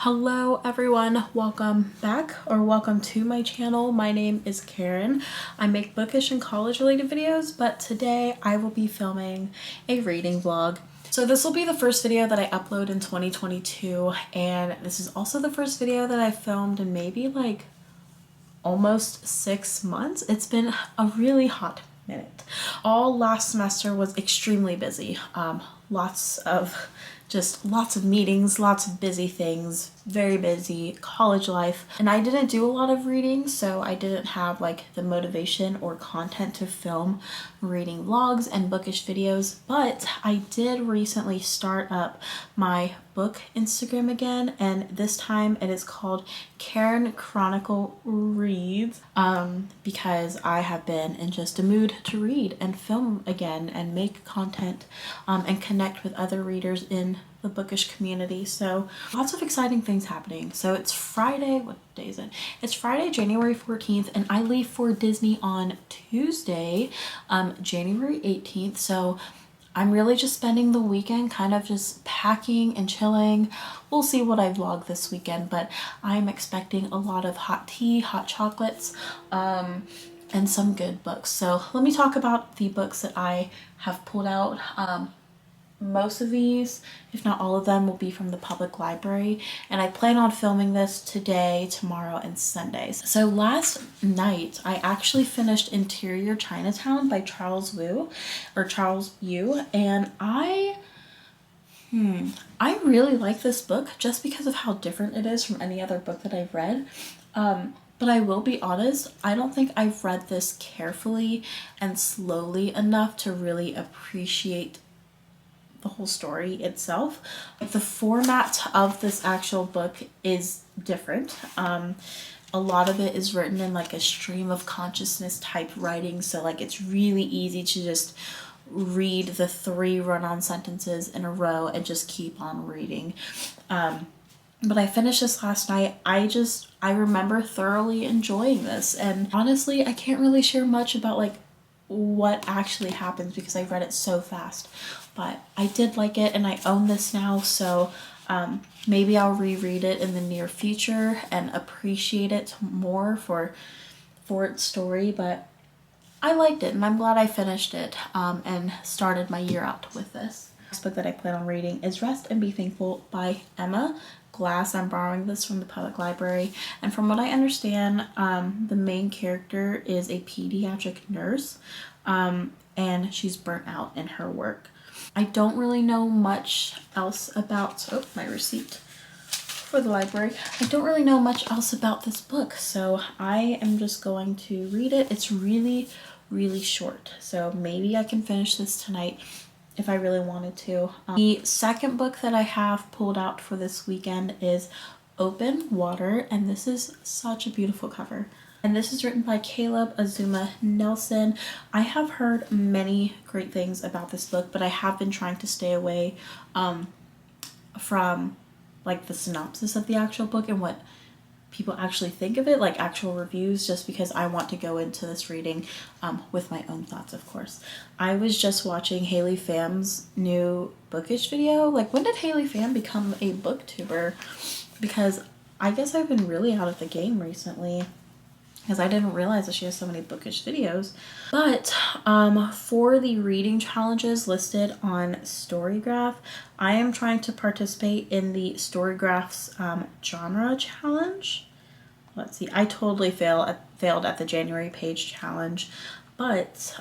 Hello everyone, welcome back or welcome to my channel. My name is Karen. I make bookish and college related videos, but today I will be filming a reading vlog. So this will be the first video that I upload in 2022, and this is also the first video that I filmed in maybe like almost 6 months. It's been a really hot minute. All last semester was extremely busy. Lots of meetings, lots of busy things, very busy college life. And I didn't do a lot of reading, so I didn't have like the motivation or content to film reading vlogs and bookish videos, but I did recently start up my book Instagram again, and this time it is called Karen Chronicle Reads, because I have been in just a mood to read and film again and make content and connect with other readers in the bookish community. So lots of exciting things happening. So it's Friday, what day is it? It's Friday, January 14th, and I leave for Disney on Tuesday, January 18th. So I'm really just spending the weekend kind of just packing and chilling. We'll see what I vlog this weekend, but I'm expecting a lot of hot tea, hot chocolates, and some good books. So let me talk about the books that I have pulled out. Most of these, if not all of them, will be from the public library, and I plan on filming this today, tomorrow, and Sundays. So last night I actually finished Interior Chinatown by Charles Yu, and I really like this book just because of how different it is from any other book that I've read. But I will be honest, I don't think I've read this carefully and slowly enough to really appreciate the whole story itself. The format of this actual book is different. A lot of it is written in like a stream of consciousness type writing, so like it's really easy to just read the 3 run-on sentences in a row and just keep on reading. But I finished this last night. I remember thoroughly enjoying this, and honestly I can't really share much about like what actually happens because I read it so fast, but I did like it and I own this now, so maybe I'll reread it in the near future and appreciate it more for its story. But I liked it and I'm glad I finished it and started my year out with this. Next book that I plan on reading is Rest and Be Thankful by Emma Glass. I'm borrowing this from the public library, and from what I understand, the main character is a pediatric nurse, and she's burnt out in her work. I don't really know much else about, my receipt for the library. I don't really know much else about this book, so I am just going to read it. It's really, really short, so maybe I can finish this tonight if I really wanted to. The second book that I have pulled out for this weekend is Open Water, and this is such a beautiful cover. And this is written by Caleb Azumah Nelson. I have heard many great things about this book, but I have been trying to stay away from like the synopsis of the actual book and what people actually think of it, like actual reviews, just because I want to go into this reading with my own thoughts, of course. I was just watching Haley Pham's new bookish video. Like, when did Haley Pham become a booktuber? Because I guess I've been really out of the game recently, because I didn't realize that she has so many bookish videos. But for the reading challenges listed on Storygraph, I am trying to participate in the Storygraph's genre challenge. Let's see, I totally failed at the January page challenge, but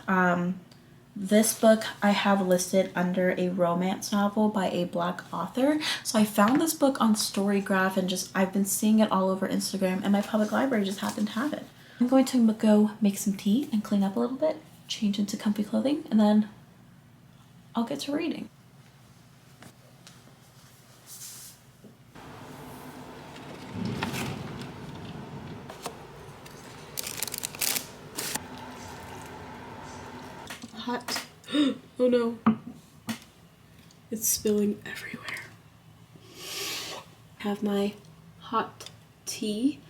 this book I have listed under a romance novel by a Black author. So I found this book on Storygraph and I've been seeing it all over Instagram, and my public library just happened to have it. I'm going to go make some tea and clean up a little bit, change into comfy clothing, and then I'll get to reading. Hot. Oh no. It's spilling everywhere. I have my hot tea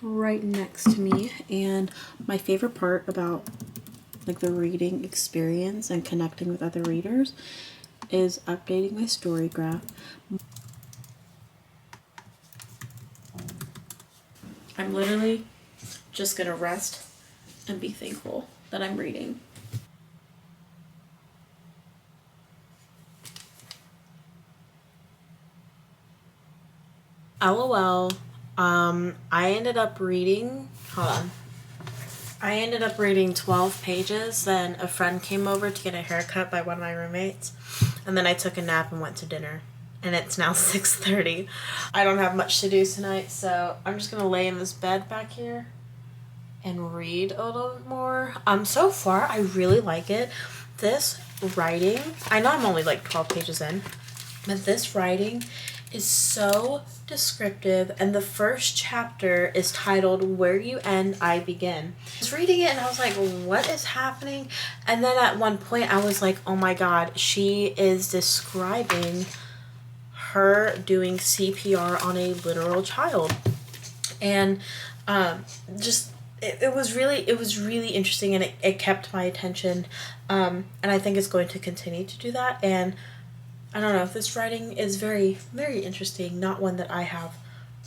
right next to me, and my favorite part about like the reading experience and connecting with other readers is updating my Storygraph. I'm literally just gonna rest and be thankful that I'm reading. LOL. I ended up reading, hold on. I ended up reading 12 pages, then a friend came over to get a haircut by one of my roommates, and then I took a nap and went to dinner. And it's now 6:30. I don't have much to do tonight, so I'm just gonna lay in this bed back here and read a little bit more. So far, I really like it. This writing, I know I'm only like 12 pages in, but this writing is so descriptive, and the first chapter is titled Where You End, I Begin. I was reading it and I was like, what is happening? And then at one point I was like, oh my god, she is describing her doing CPR on a literal child. And just it was really interesting, and it kept my attention, and I think it's going to continue to do that. And I don't know, this writing is very, very interesting, not one that I have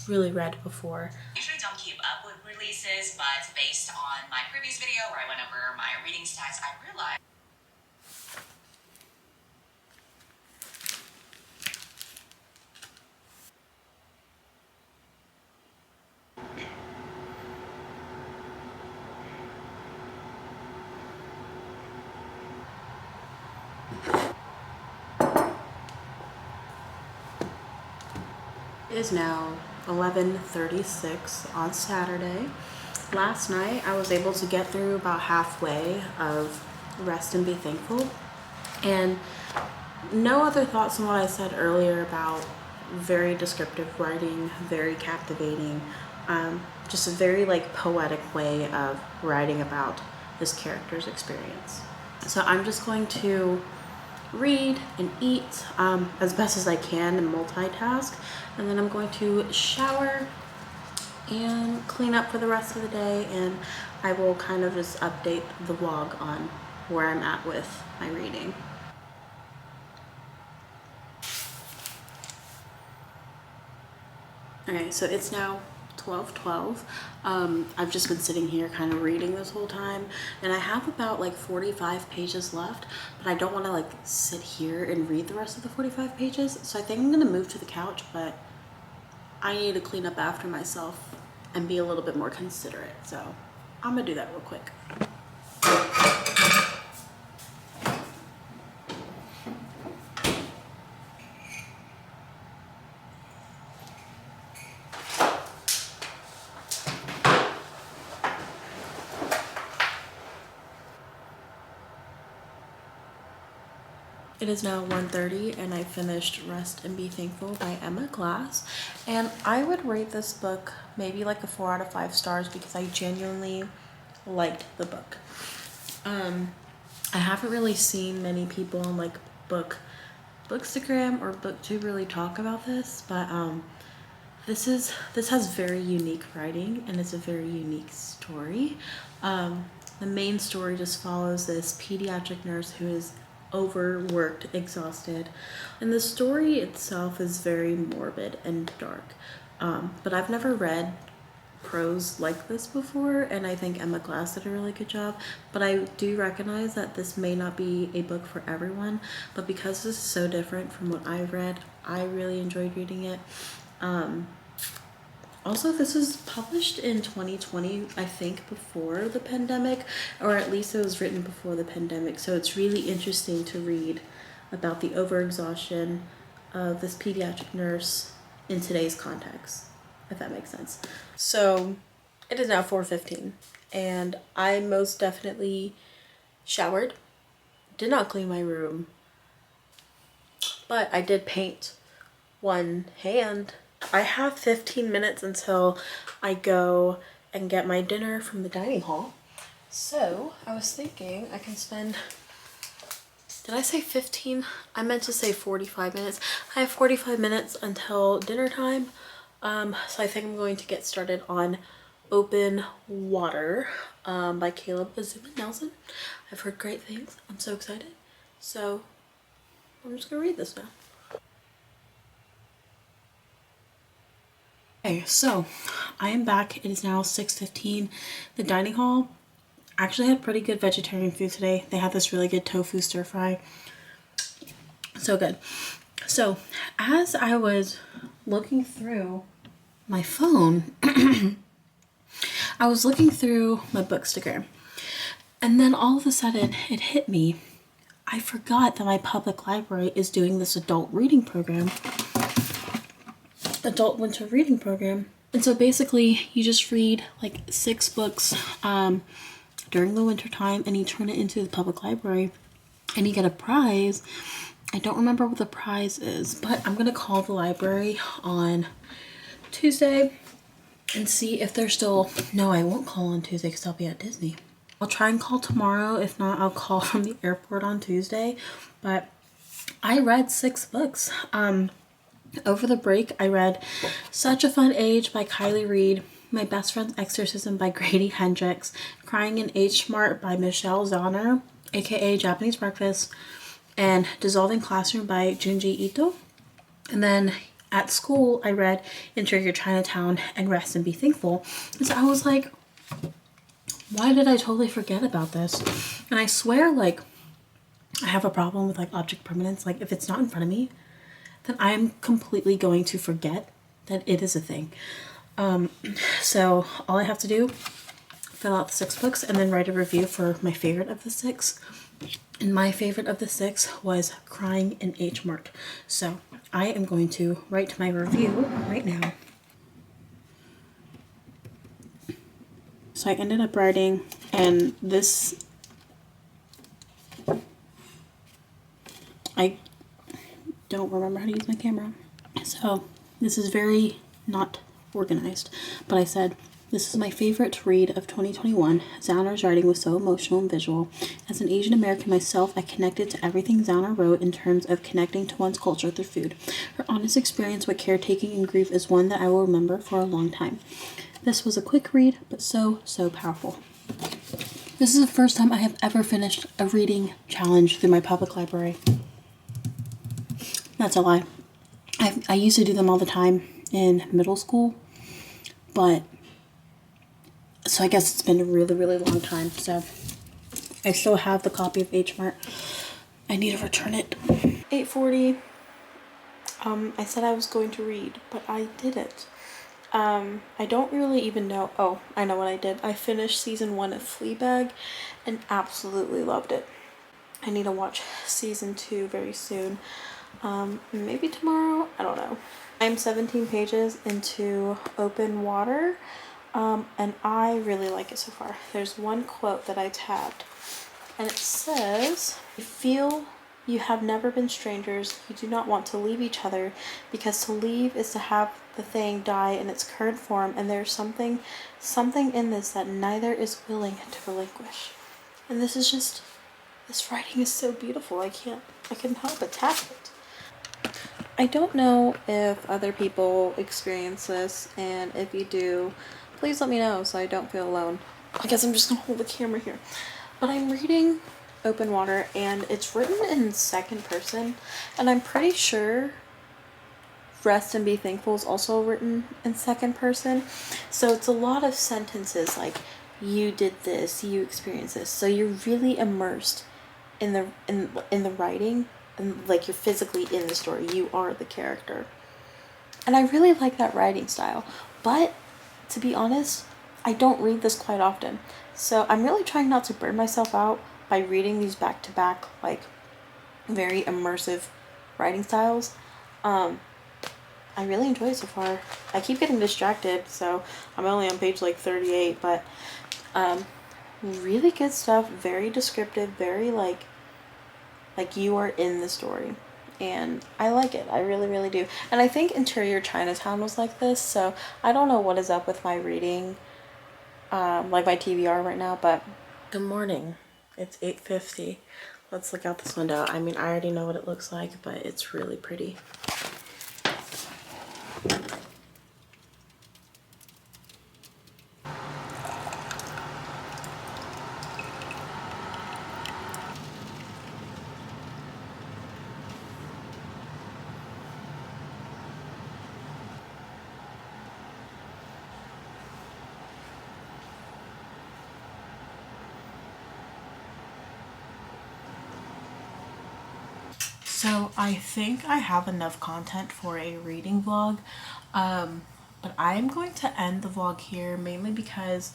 really read before. I usually don't keep up with releases, but based on my previous video where I went over my reading stats, I realized It is now 11:36 on Saturday. Last night I was able to get through about halfway of Rest and Be Thankful, and no other thoughts on what I said earlier about very descriptive writing, very captivating, just a very like poetic way of writing about this character's experience. So I'm just going to read and eat as best as I can and multitask, and then I'm going to shower and clean up for the rest of the day, and I will kind of just update the vlog on where I'm at with my reading. Okay, so it's now 12:12. I've just been sitting here kind of reading this whole time, and I have about like 45 pages left, but I don't want to like sit here and read the rest of the 45 pages, so I think I'm gonna move to the couch, but I need to clean up after myself and be a little bit more considerate, so I'm gonna do that real quick. It is now 1:30 and I finished Rest and Be Thankful by Emma Glass, and I would rate this book maybe like a 4 out of 5 stars because I genuinely liked the book. I haven't really seen many people on like Bookstagram or BookTube really talk about this, but this has very unique writing and it's a very unique story. The main story just follows this pediatric nurse who is overworked, exhausted, and the story itself is very morbid and dark. But I've never read prose like this before, and I think Emma Glass did a really good job, but I do recognize that this may not be a book for everyone, but because this is so different from what I've read, I really enjoyed reading it. Also, this was published in 2020, I think, before the pandemic, or at least it was written before the pandemic, so it's really interesting to read about the overexhaustion of this pediatric nurse in today's context, if that makes sense. So, it is now 4:15, and I most definitely showered, did not clean my room, but I did paint one hand. I have 15 minutes until I go and get my dinner from the dining hall. So I was thinking I can spend, did I say 15? I meant to say 45 minutes. I have 45 minutes until dinner time. So I think I'm going to get started on Open Water by Caleb Azumah Nelson. I've heard great things. I'm so excited. So I'm just gonna read this now. Okay, so I am back. It is now 6:15. The dining hall actually had pretty good vegetarian food today. They had this really good tofu stir fry. So good. So as I was looking through my phone, I was looking through my Bookstagram, and then all of a sudden it hit me. I forgot that my public library is doing this adult winter reading program. And so basically you just read like 6 books during the winter time, and you turn it into the public library and you get a prize. I don't remember what the prize is, but I'm gonna call the library on Tuesday and see if they're still... No, I won't call on Tuesday because I'll be at Disney. I'll try and call tomorrow. If not, I'll call from the airport on Tuesday. But I read 6 books. Over the break, I read Such a Fun Age by Kylie Reed, My Best Friend's Exorcism by Grady Hendrix, Crying in H Smart by Michelle Zauner, aka Japanese Breakfast, and Dissolving Classroom by Junji Ito. And then at school, I read Interior Chinatown and Rest and Be Thankful. And so I was like, why did I totally forget about this? And I swear, like, I have a problem with like object permanence. Like, if it's not in front of me, then I'm completely going to forget that it is a thing. So all I have to do, fill out the 6 books and then write a review for my favorite of the 6. And my favorite of the 6 was Crying in H Mart. So I am going to write my review right now. So I ended up writing, and this, I don't remember how to use my camera. So this is very not organized, but I said, this is my favorite read of 2021. Zauner's writing was so emotional and visual. As an Asian American myself, I connected to everything Zauner wrote in terms of connecting to one's culture through food. Her honest experience with caretaking and grief is one that I will remember for a long time. This was a quick read, but so powerful. This is the first time I have ever finished a reading challenge through my public library. That's a lie. I used to do them all the time in middle school, but so I guess it's been a really, really long time. So I still have the copy of H Mart. I need to return it. 8:40. I said I was going to read, but I didn't. I don't really even know. Oh, I know what I did. I finished season 1 of Fleabag and absolutely loved it. I need to watch season 2 very soon. Maybe tomorrow. I don't know. I'm 17 pages into Open Water. And I really like it so far. There's one quote that I tabbed, and it says, "I feel you have never been strangers. You do not want to leave each other, because to leave is to have the thing die in its current form, and there's something in this that neither is willing to relinquish." And this writing is so beautiful. I couldn't help but tap it. I don't know if other people experience this, and if you do, please let me know so I don't feel alone. I guess I'm just gonna hold the camera here. But I'm reading Open Water, and it's written in second person, and I'm pretty sure Rest and Be Thankful is also written in second person. So it's a lot of sentences like, you did this, you experienced this. So you're really immersed in the writing, and like you're physically in the story. You are the character. And I really like that writing style. But to be honest, I don't read this quite often. So I'm really trying not to burn myself out by reading these back-to-back, like, very immersive writing styles. I really enjoy it so far. I keep getting distracted, so I'm only on page like 38, but really good stuff, very descriptive, very like you are in the story. And I like it. I really, really do. And I think Interior Chinatown was like this, so I don't know what is up with my reading, like my TBR right now, but... Good morning. It's 8:50. Let's look out this window. I mean, I already know what it looks like, but it's really pretty. So I think I have enough content for a reading vlog, but I'm going to end the vlog here mainly because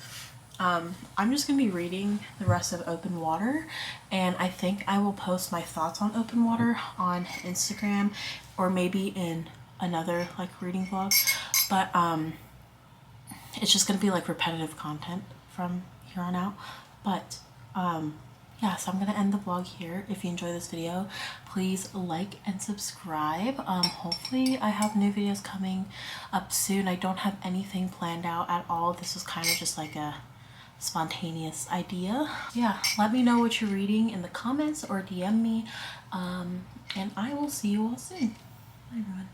I'm just going to be reading the rest of Open Water, and I think I will post my thoughts on Open Water on Instagram or maybe in another like reading vlog, but it's just going to be like repetitive content from here on out. But yeah, so I'm gonna end the vlog here. If you enjoy this video, please like and subscribe. Hopefully I have new videos coming up soon. I don't have anything planned out at all. This was kind of just like a spontaneous idea. Yeah, let me know what you're reading in the comments or DM me, and I will see you all soon. Bye everyone.